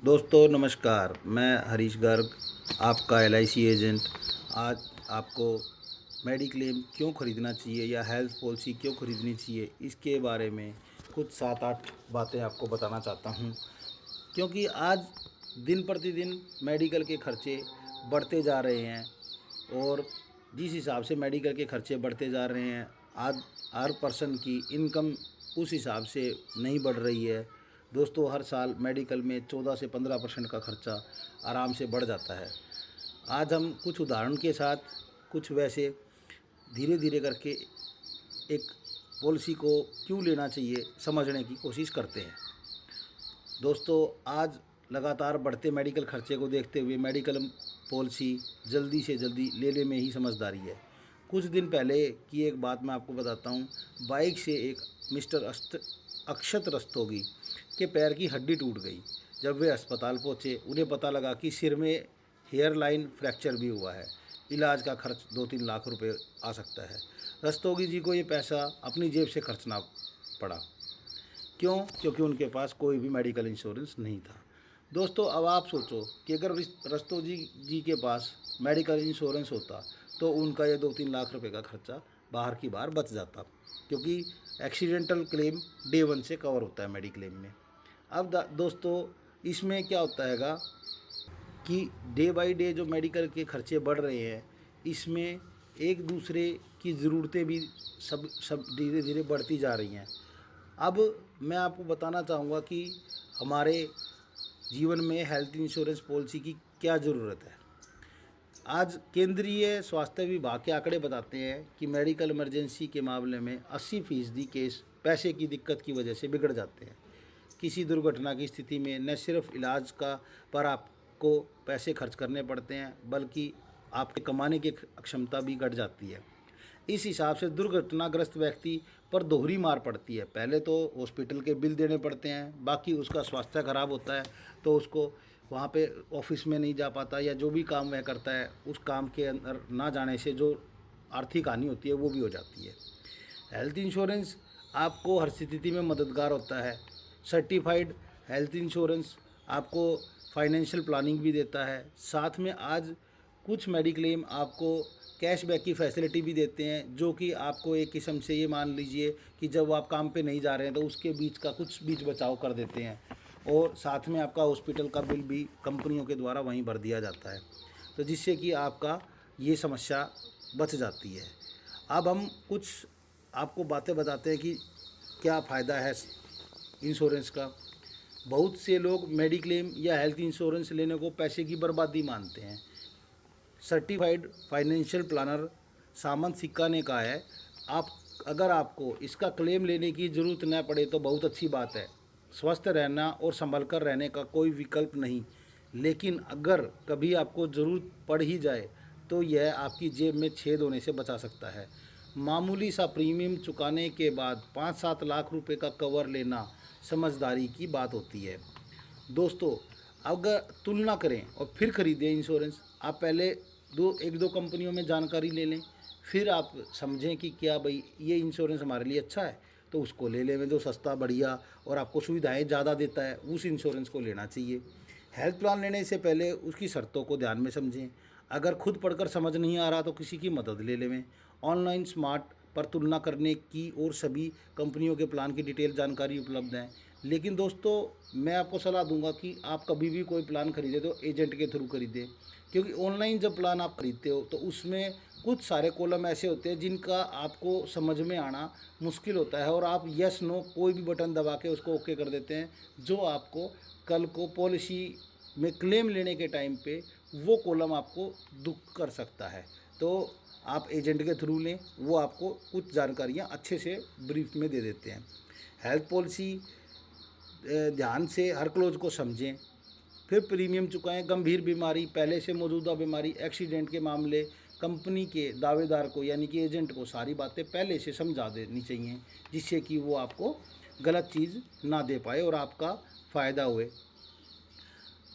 दोस्तों नमस्कार। मैं हरीश गर्ग, आपका एलआईसी एजेंट। आज आपको मेडिक्लेम क्यों ख़रीदना चाहिए या हेल्थ पॉलिसी क्यों ख़रीदनी चाहिए, इसके बारे में कुछ 7-8 बातें आपको बताना चाहता हूं। क्योंकि आज दिन प्रतिदिन मेडिकल के खर्चे बढ़ते जा रहे हैं और जिस हिसाब से मेडिकल के खर्चे बढ़ते जा रहे हैं, आज हर पर्सन की इनकम उस हिसाब से नहीं बढ़ रही है। दोस्तों, हर साल मेडिकल में 14 से 15% का खर्चा आराम से बढ़ जाता है। आज हम कुछ उदाहरण के साथ, कुछ वैसे धीरे धीरे करके एक पॉलिसी को क्यों लेना चाहिए समझने की कोशिश करते हैं। दोस्तों, आज लगातार बढ़ते मेडिकल खर्चे को देखते हुए मेडिकल पॉलिसी जल्दी से जल्दी लेने में ही समझदारी है। कुछ दिन पहले की एक बात मैं आपको बताता हूँ। बाइक से एक मिस्टर अक्षत रस्तोगी के पैर की हड्डी टूट गई। जब वे अस्पताल पहुँचे, उन्हें पता लगा कि सिर में हेयर लाइन फ्रैक्चर भी हुआ है। इलाज का खर्च 2-3 लाख रुपए आ सकता है। रस्तोगी जी को ये पैसा अपनी जेब से खर्चना पड़ा। क्यों? क्योंकि उनके पास कोई भी मेडिकल इंश्योरेंस नहीं था। दोस्तों, अब आप सोचो कि अगर रस्तोगी जी के पास मेडिकल इंश्योरेंस होता तो उनका ये 2-3 लाख रुपए का खर्चा बाहर की बाहर बच जाता, क्योंकि एक्सीडेंटल क्लेम डे 1 से कवर होता है मेडिक्लेम में। अब दोस्तों, इसमें क्या होता हैगा कि डे बाय डे जो मेडिकल के खर्चे बढ़ रहे हैं, इसमें एक दूसरे की ज़रूरतें भी सब सब धीरे धीरे बढ़ती जा रही हैं। अब मैं आपको बताना चाहूँगा कि हमारे जीवन में हेल्थ इंश्योरेंस पॉलिसी की क्या ज़रूरत है। आज केंद्रीय स्वास्थ्य विभाग के आंकड़े बताते हैं कि मेडिकल इमरजेंसी के मामले में 80% केस पैसे की दिक्कत की वजह से बिगड़ जाते हैं। किसी दुर्घटना की स्थिति में न सिर्फ इलाज का पर आपको पैसे खर्च करने पड़ते हैं, बल्कि आपके कमाने की क्षमता भी घट जाती है। इस हिसाब से दुर्घटनाग्रस्त व्यक्ति पर दोहरी मार पड़ती है। पहले तो हॉस्पिटल के बिल देने पड़ते हैं, बाकी उसका स्वास्थ्य खराब होता है तो उसको वहाँ पे ऑफिस में नहीं जा पाता, या जो भी काम वह करता है उस काम के अंदर ना जाने से जो आर्थिक हानि होती है वो भी हो जाती है। हेल्थ इंश्योरेंस आपको हर स्थिति में मददगार होता है। सर्टिफाइड हेल्थ इंश्योरेंस आपको फाइनेंशियल प्लानिंग भी देता है। साथ में आज कुछ मेडिक्लेम आपको कैशबैक की फैसिलिटी भी देते हैं, जो कि आपको एक किस्म से ये मान लीजिए कि जब आप काम पे नहीं जा रहे हैं तो उसके बीच का कुछ बीच बचाव कर देते हैं, और साथ में आपका हॉस्पिटल का बिल भी कंपनियों के द्वारा वहीं भर दिया जाता है, तो जिससे कि आपका ये समस्या बच जाती है। अब हम कुछ आपको बातें बताते हैं कि क्या फ़ायदा है इंश्योरेंस का। बहुत से लोग मेडिक्लेम या हेल्थ इंश्योरेंस लेने को पैसे की बर्बादी मानते हैं। सर्टिफाइड फाइनेंशियल प्लानर सामंत सिक्का ने कहा है, आप अगर आपको इसका क्लेम लेने की ज़रूरत न पड़े तो बहुत अच्छी बात है। स्वस्थ रहना और संभल कर रहने का कोई विकल्प नहीं, लेकिन अगर कभी आपको ज़रूरत पड़ ही जाए तो यह आपकी जेब में छेद होने से बचा सकता है। मामूली सा प्रीमियम चुकाने के बाद 5-7 लाख रुपए का कवर लेना समझदारी की बात होती है। दोस्तों, अगर तुलना करें और फिर ख़रीदें इंश्योरेंस, आप पहले 1-2 कंपनियों में जानकारी ले लें, फिर आप समझें कि क्या भाई ये इंश्योरेंस हमारे लिए अच्छा है तो उसको ले लें। जो सस्ता, बढ़िया और आपको सुविधाएं ज़्यादा देता है उस इंश्योरेंस को लेना चाहिए। हेल्थ प्लान लेने से पहले उसकी शर्तों को ध्यान में समझें। अगर खुद पढ़कर समझ नहीं आ रहा तो किसी की मदद ले लें। ऑनलाइन स्मार्ट पर तुलना करने की और सभी कंपनियों के प्लान की डिटेल जानकारी उपलब्ध है। लेकिन दोस्तों, मैं आपको सलाह दूंगा कि आप कभी भी कोई प्लान खरीदें तो एजेंट के थ्रू खरीदें, क्योंकि ऑनलाइन जब प्लान आप खरीदते हो तो उसमें कुछ सारे कॉलम ऐसे होते हैं जिनका आपको समझ में आना मुश्किल होता है, और आप यस नो कोई भी बटन दबा के उसको ओके कर देते हैं, जो आपको कल को पॉलिसी में क्लेम लेने के टाइम पे वो कॉलम आपको दुख कर सकता है। तो आप एजेंट के थ्रू लें, वो आपको कुछ जानकारियाँ अच्छे से ब्रीफ में दे देते हैं। हेल्थ पॉलिसी ध्यान से हर क्लोज को समझें, फिर प्रीमियम चुकाएं। गंभीर बीमारी, पहले से मौजूदा बीमारी, एक्सीडेंट के मामले कंपनी के दावेदार को यानी कि एजेंट को सारी बातें पहले से समझा देनी चाहिए, जिससे कि वो आपको गलत चीज़ ना दे पाए और आपका फ़ायदा हुए।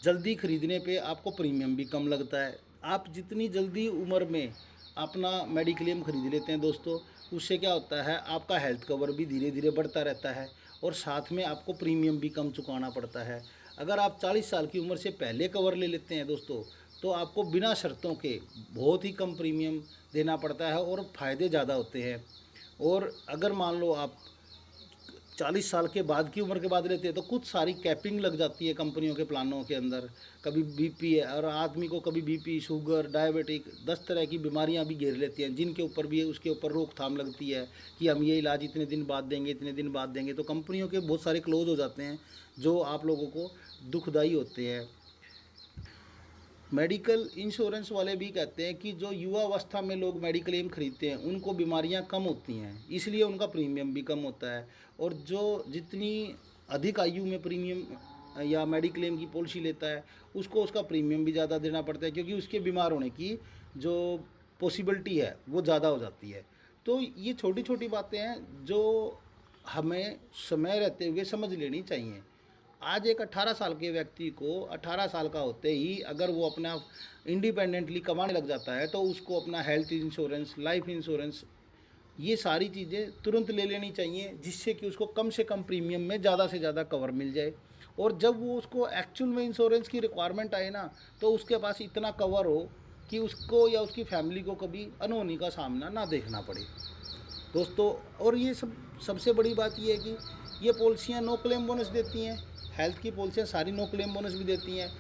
जल्दी खरीदने पे आपको प्रीमियम भी कम लगता है। आप जितनी जल्दी उम्र में अपना मेडिक्लेम खरीद लेते हैं दोस्तों, उससे क्या होता है, आपका हेल्थ कवर भी धीरे धीरे बढ़ता रहता है और साथ में आपको प्रीमियम भी कम चुकाना पड़ता है। अगर आप 40 साल की उम्र से पहले कवर ले लेते हैं दोस्तों, तो आपको बिना शर्तों के बहुत ही कम प्रीमियम देना पड़ता है और फ़ायदे ज़्यादा होते हैं। और अगर मान लो आप 40 साल के बाद की उम्र के बाद लेते हैं तो कुछ सारी कैपिंग लग जाती है कंपनियों के प्लानों के अंदर। कभी बीपी है, और आदमी को कभी बीपी, शुगर, डायबिटिक 10 तरह की बीमारियां भी घेर लेती हैं, जिनके ऊपर भी उसके ऊपर रोकथाम लगती है कि हम ये इलाज इतने दिन बाद देंगे, इतने दिन बाद देंगे। तो कंपनियों के बहुत सारे क्लोज हो जाते हैं जो आप लोगों को दुखदाई होते हैं। मेडिकल इंश्योरेंस वाले भी कहते हैं कि जो युवा अवस्था में लोग मेडिकल क्लेम खरीदते हैं उनको बीमारियां कम होती हैं, इसलिए उनका प्रीमियम भी कम होता है। और जो जितनी अधिक आयु में प्रीमियम या मेडिक्लेम की पॉलिसी लेता है उसको उसका प्रीमियम भी ज़्यादा देना पड़ता है, क्योंकि उसके बीमार होने की जो पॉसिबिलिटी है वो ज़्यादा हो जाती है। तो ये छोटी छोटी बातें हैं जो हमें समय रहते हुए समझ लेनी चाहिए। आज एक 18 साल के व्यक्ति को 18 साल का होते ही अगर वो अपना इंडिपेंडेंटली कमाने लग जाता है तो उसको अपना हेल्थ इंश्योरेंस, लाइफ इंश्योरेंस, ये सारी चीज़ें तुरंत ले लेनी चाहिए, जिससे कि उसको कम से कम प्रीमियम में ज़्यादा से ज़्यादा कवर मिल जाए। और जब वो उसको एक्चुअल में इंश्योरेंस की रिक्वायरमेंट आए ना, तो उसके पास इतना कवर हो कि उसको या उसकी फैमिली को कभी अनहोनी का सामना ना देखना पड़े दोस्तों। और ये सबसे बड़ी बात ये है कि ये पॉलिसियाँ नो क्लेम बोनस देती हैं। हेल्थ की पॉलिसियाँ सारी नो क्लेम बोनस भी देती हैं।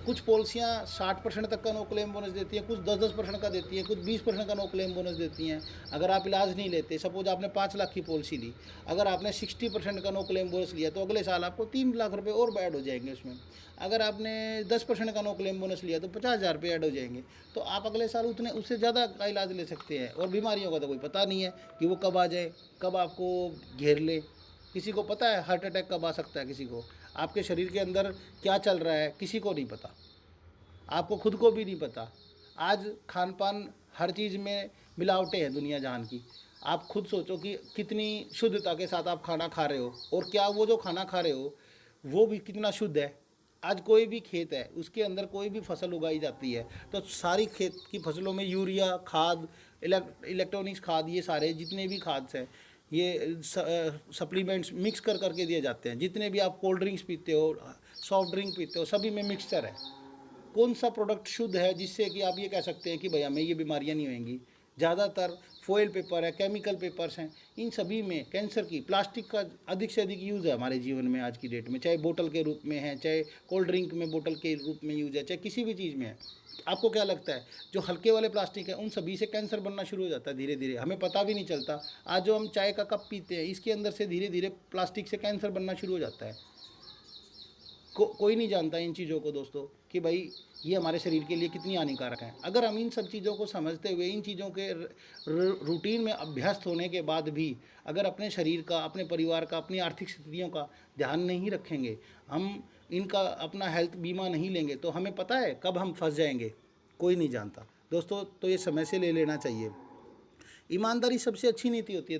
कुछ पॉलिसियाँ 60% तक का नो क्लेम बोनस देती हैं, कुछ 10% का देती हैं, कुछ 20% का नो क्लेम बोनस देती हैं। अगर आप इलाज नहीं लेते, सपोज आपने 5 लाख की पॉलिसी ली, अगर आपने 60% का नो क्लेम बोनस लिया तो अगले साल आपको 3 लाख रुपये और ऐड हो जाएंगे उसमें। अगर आपने 10% का नो क्लेम बोनस लिया तो 50,000 रुपये ऐड हो जाएंगे। तो आप अगले साल उतने उससे ज़्यादा का इलाज ले सकते हैं। और बीमारियों का तो कोई पता नहीं है कि वो कब आ जाए, कब आपको घेर ले। किसी को पता है हार्ट अटैक कब आ सकता है, किसी को आपके शरीर के अंदर क्या चल रहा है किसी को नहीं पता, आपको खुद को भी नहीं पता। आज खान पान हर चीज़ में मिलावटें हैं दुनिया जहान की। आप खुद सोचो कि कितनी शुद्धता के साथ आप खाना खा रहे हो, और क्या वो जो खाना खा रहे हो वो भी कितना शुद्ध है। आज कोई भी खेत है उसके अंदर कोई भी फसल उगाई जाती है तो सारी खेत की फसलों में यूरिया खाद, इलेक्ट्रॉनिक्स खाद, ये सारे जितने भी खाद हैं, ये सप्लीमेंट्स मिक्स कर करके दिए जाते हैं। जितने भी आप कोल्ड ड्रिंक्स पीते हो, सॉफ्ट ड्रिंक पीते हो, सभी में मिक्सचर है। कौन सा प्रोडक्ट शुद्ध है जिससे कि आप ये कह सकते हैं कि भैया हमें ये बीमारियां नहीं होंगी? ज़्यादातर फॉयल पेपर है, केमिकल पेपर्स हैं, इन सभी में कैंसर की, प्लास्टिक का अधिक से अधिक यूज़ है हमारे जीवन में आज की डेट में। चाहे बोतल के रूप में है, चाहे कोल्ड ड्रिंक में बोतल के रूप में यूज़ है, चाहे किसी भी चीज़ में है। आपको क्या लगता है जो हल्के वाले प्लास्टिक है उन सभी से कैंसर बनना शुरू हो जाता है धीरे धीरे, हमें पता भी नहीं चलता। आज जो हम चाय का कप पीते हैं इसके अंदर से धीरे धीरे प्लास्टिक से कैंसर बनना शुरू हो जाता है। कोई नहीं जानता इन चीज़ों को दोस्तों कि भाई ये हमारे शरीर के लिए कितनी हानिकारक है। अगर हम इन सब चीज़ों को समझते हुए इन चीज़ों के रूटीन में अभ्यस्त होने के बाद भी अगर अपने शरीर का, अपने परिवार का, अपनी आर्थिक स्थितियों का ध्यान नहीं रखेंगे, हम इनका अपना हेल्थ बीमा नहीं लेंगे, तो हमें पता है कब हम फंस जाएंगे, कोई नहीं जानता दोस्तों। तो ये समय से ले लेना चाहिए। ईमानदारी सबसे अच्छी नीति होती है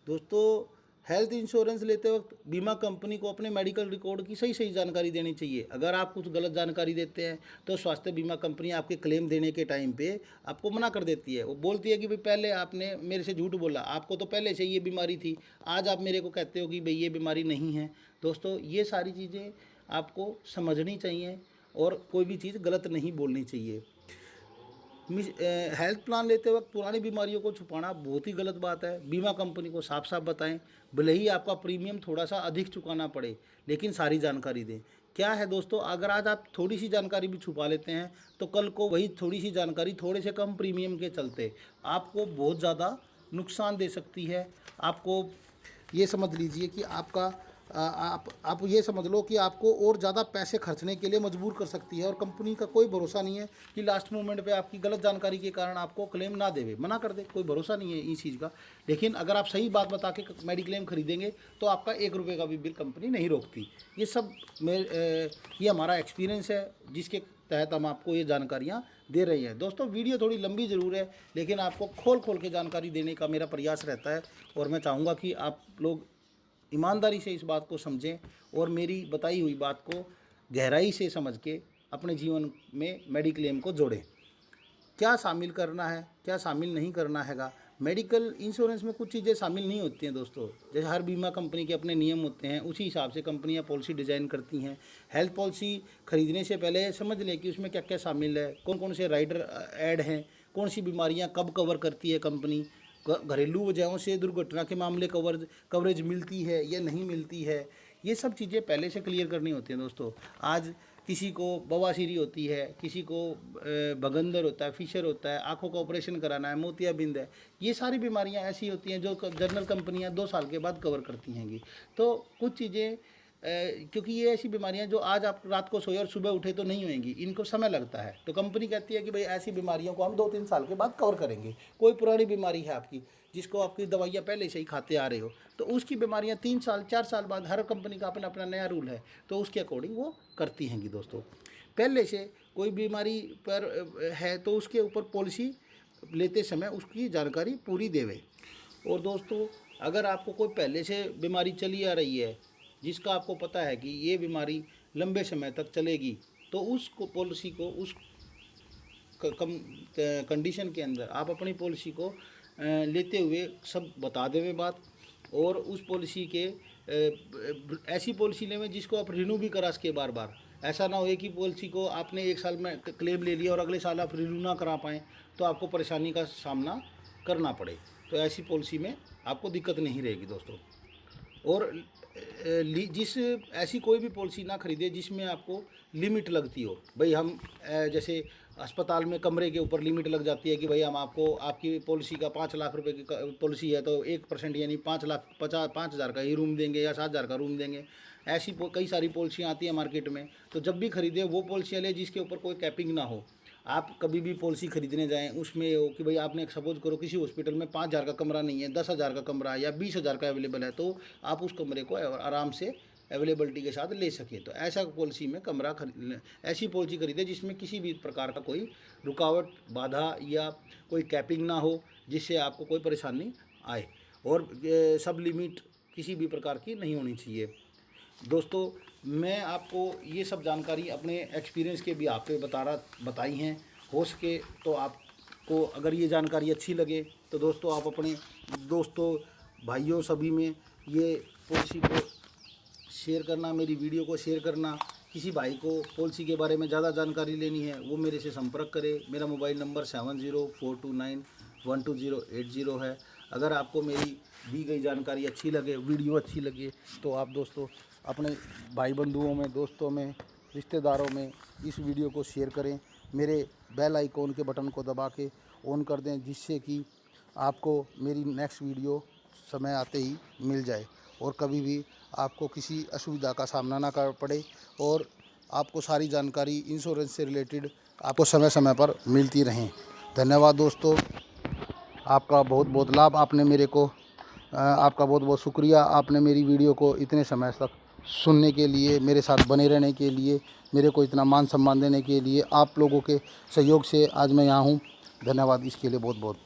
दोस्तों। हेल्थ इंश्योरेंस लेते वक्त बीमा कंपनी को अपने मेडिकल रिकॉर्ड की सही सही जानकारी देनी चाहिए। अगर आप कुछ गलत जानकारी देते हैं तो स्वास्थ्य बीमा कंपनी आपके क्लेम देने के टाइम पे आपको मना कर देती है। वो बोलती है कि भाई पहले आपने मेरे से झूठ बोला, आपको तो पहले से ये बीमारी थी, आज आप मेरे को कहते हो कि भाई ये बीमारी नहीं है। दोस्तों ये सारी चीज़ें आपको समझनी चाहिए और कोई भी चीज़ गलत नहीं बोलनी चाहिए। हेल्थ प्लान लेते वक्त पुरानी बीमारियों को छुपाना बहुत ही गलत बात है। बीमा कंपनी को साफ साफ बताएं, भले ही आपका प्रीमियम थोड़ा सा अधिक चुकाना पड़े, लेकिन सारी जानकारी दें। क्या है दोस्तों, अगर आज आप थोड़ी सी जानकारी भी छुपा लेते हैं तो कल को वही थोड़ी सी जानकारी थोड़े से कम प्रीमियम के चलते आपको बहुत ज़्यादा नुकसान दे सकती है। आपको ये समझ लीजिए कि आपका आप ये समझ लो कि आपको और ज़्यादा पैसे खर्चने के लिए मजबूर कर सकती है। और कंपनी का कोई भरोसा नहीं है कि लास्ट मोमेंट पे आपकी गलत जानकारी के कारण आपको क्लेम ना देवे, मना कर दे, कोई भरोसा नहीं है इस चीज़ का। लेकिन अगर आप सही बात बता के मेडिक्लेम खरीदेंगे तो आपका 1 रुपये का भी बिल कंपनी नहीं रोकती। ये सब ये हमारा एक्सपीरियंस है जिसके तहत हम आपको ये जानकारियाँ दे रहे हैं। दोस्तों वीडियो थोड़ी लंबी ज़रूर है, लेकिन आपको खोल खोल के जानकारी देने का मेरा प्रयास रहता है। और मैं चाहूँगा कि आप लोग ईमानदारी से इस बात को समझें और मेरी बताई हुई बात को गहराई से समझ के अपने जीवन में मेडिक्लेम को जोड़ें। क्या शामिल करना है, क्या शामिल नहीं करना हैगा, मेडिकल इंश्योरेंस में कुछ चीज़ें शामिल नहीं होती हैं दोस्तों। जैसे हर बीमा कंपनी के अपने नियम होते हैं, उसी हिसाब से कंपनियां पॉलिसी डिज़ाइन करती हैं। हेल्थ पॉलिसी खरीदने से पहले समझ लें कि उसमें क्या क्या शामिल है, कौन कौन से राइडर ऐड हैं, कौन सी बीमारियां कब कवर करती है कंपनी, घरेलू वजहों से दुर्घटना के मामले कवरेज मिलती है या नहीं मिलती है। ये सब चीज़ें पहले से क्लियर करनी होती हैं दोस्तों। आज किसी को बवासीरी होती है, किसी को भगंदर होता है, फिशर होता है, आंखों का ऑपरेशन कराना है, मोतियाबिंद है, ये सारी बीमारियां ऐसी होती हैं जो जनरल कंपनियां 2 साल के बाद कवर करती हैंगी। तो कुछ चीज़ें क्योंकि ये ऐसी बीमारियां जो आज आप रात को सोए और सुबह उठे तो नहीं होंगी, इनको समय लगता है, तो कंपनी कहती है कि भाई ऐसी बीमारियों को हम 2-3 साल के बाद कवर करेंगे। कोई पुरानी बीमारी है आपकी, जिसको आपकी दवाइयाँ पहले से ही खाते आ रहे हो, तो उसकी बीमारियाँ 3 साल 4 साल बाद, हर कंपनी का अपना अपना नया रूल है, तो उसके अकॉर्डिंग वो करती हैंगी दोस्तों। पहले से कोई बीमारी पर है तो उसके ऊपर पॉलिसी लेते समय उसकी जानकारी पूरी देवे। और दोस्तों, अगर आपको कोई पहले से बीमारी चली आ रही है, जिसका आपको पता है कि ये बीमारी लंबे समय तक चलेगी, तो उस पॉलिसी को उस कम कंडीशन के अंदर आप अपनी पॉलिसी को लेते हुए सब बता देवे बात। और उस पॉलिसी के ऐसी पॉलिसी लेवें जिसको आप रिन्यू भी करा सके बार बार। ऐसा ना हो कि पॉलिसी को आपने 1 साल में क्लेम ले लिया और अगले साल आप रिन्यू ना करा पाएँ, तो आपको परेशानी का सामना करना पड़े। तो ऐसी पॉलिसी में आपको दिक्कत नहीं रहेगी दोस्तों। और जिस ऐसी कोई भी पॉलिसी ना खरीदे जिसमें आपको लिमिट लगती हो। भाई हम जैसे अस्पताल में कमरे के ऊपर लिमिट लग जाती है कि भाई हम आपको, आपकी पॉलिसी का 5 लाख रुपए की पॉलिसी है तो 1% यानी 5,50,000 का ही रूम देंगे या 7,000 का रूम देंगे। ऐसी कई सारी पॉलिसियाँ आती हैं मार्केट में। तो जब भी खरीदे वो पॉलिसियाँ लें जिसके ऊपर कोई कैपिंग ना हो। आप कभी भी पॉलिसी खरीदने जाएं उसमें हो कि भाई आपने सपोज करो किसी हॉस्पिटल में 5,000 का कमरा नहीं है, 10,000 का कमरा है या 20,000 का अवेलेबल है, तो आप उस कमरे को आराम से अवेलेबिलिटी के साथ ले सकें। तो ऐसा पॉलिसी में ऐसी पॉलिसी खरीदे जिसमें किसी भी प्रकार का कोई रुकावट, बाधा या कोई कैपिंग ना हो, जिससे आपको कोई परेशानी आए। और सब लिमिट किसी भी प्रकार की नहीं होनी चाहिए। दोस्तों, मैं आपको ये सब जानकारी अपने एक्सपीरियंस के भी आप पे बताई हैं। हो सके तो आपको अगर ये जानकारी अच्छी लगे तो दोस्तों आप अपने दोस्तों, भाइयों सभी में ये पॉलिसी को शेयर करना, मेरी वीडियो को शेयर करना। किसी भाई को पॉलिसी के बारे में ज़्यादा जानकारी लेनी है वो मेरे से संपर्क करे। मेरा मोबाइल नंबर 7042912080 है। अगर आपको मेरी दी गई जानकारी अच्छी लगे, वीडियो अच्छी लगे, तो आप दोस्तों अपने भाई बंधुओं में, दोस्तों में, रिश्तेदारों में इस वीडियो को शेयर करें। मेरे बेल आइकॉन के बटन को दबा के ऑन कर दें, जिससे कि आपको मेरी नेक्स्ट वीडियो समय आते ही मिल जाए और कभी भी आपको किसी असुविधा का सामना ना कर पड़े और आपको सारी जानकारी इंश्योरेंस से रिलेटेड आपको समय समय पर मिलती रहें। धन्यवाद दोस्तों, आपका बहुत बहुत लाभ आपने मेरे को आपका बहुत बहुत शुक्रिया। आपने मेरी वीडियो को इतने समय तक सुनने के लिए, मेरे साथ बने रहने के लिए, मेरे को इतना मान सम्मान देने के लिए, आप लोगों के सहयोग से आज मैं यहाँ हूँ। धन्यवाद इसके लिए बहुत बहुत।